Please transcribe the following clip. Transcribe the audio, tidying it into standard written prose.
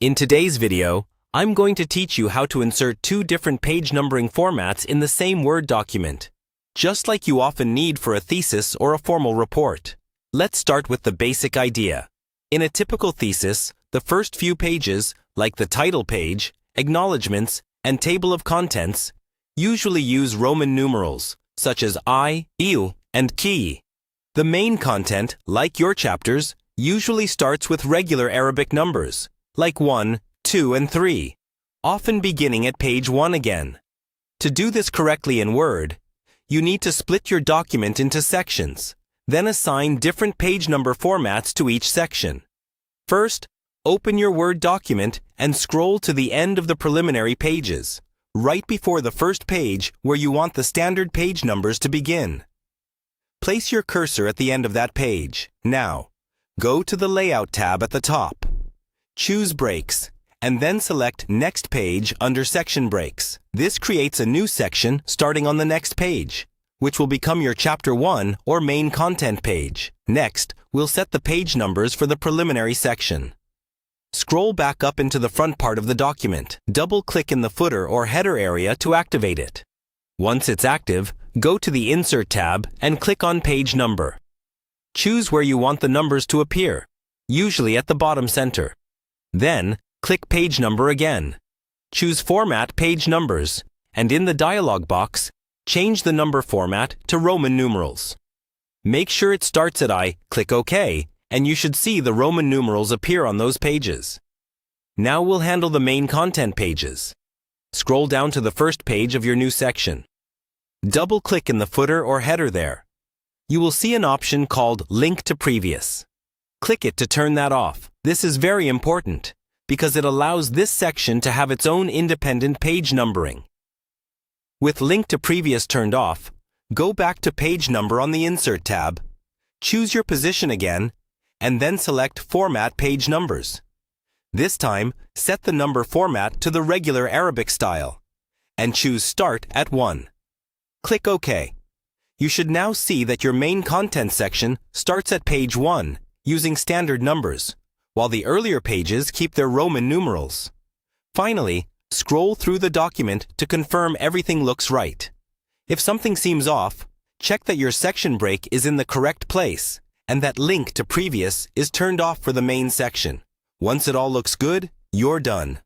In today's video, I'm going to teach you how to insert two different page numbering formats in the same Word document, just like you often need for a thesis or a formal report. Let's start with the basic idea. In a typical thesis, the first few pages, like the title page, acknowledgements, and table of contents, usually use Roman numerals, such as I, EU, and key. The main content, like your chapters, usually starts with regular Arabic numbers, like 1, 2, and 3, often beginning at page 1 again. To do this correctly in Word, you need to split your document into sections, then assign different page number formats to each section. First, open your Word document and scroll to the end of the preliminary pages, right before the first page where you want the standard page numbers to begin. Place your cursor at the end of that page. Now, go to the Layout tab at the top. Choose Breaks, and then select Next Page under Section Breaks. This creates a new section starting on the next page, which will become your Chapter 1 or main content page. Next, we'll set the page numbers for the preliminary section. Scroll back up into the front part of the document. Double-click in the footer or header area to activate it. Once it's active, go to the Insert tab and click on Page Number. Choose where you want the numbers to appear, usually at the bottom center. Then, click Page Number again. Choose Format Page Numbers, and in the dialog box, change the number format to Roman numerals. Make sure it starts at I, click OK, and you should see the Roman numerals appear on those pages. Now we'll handle the main content pages. Scroll down to the first page of your new section. Double-click in the footer or header there. You will see an option called Link to Previous. Click it to turn that off. This is very important, because it allows this section to have its own independent page numbering. With Link to Previous turned off, go back to Page Number on the Insert tab, choose your position again, and then select Format Page Numbers. This time, set the number format to the regular Arabic style, and choose Start at 1. Click OK. You should now see that your main content section starts at page 1, using standard numbers, while the earlier pages keep their Roman numerals. Finally, scroll through the document to confirm everything looks right. If something seems off, check that your section break is in the correct place and that Link to Previous is turned off for the main section. Once it all looks good, you're done.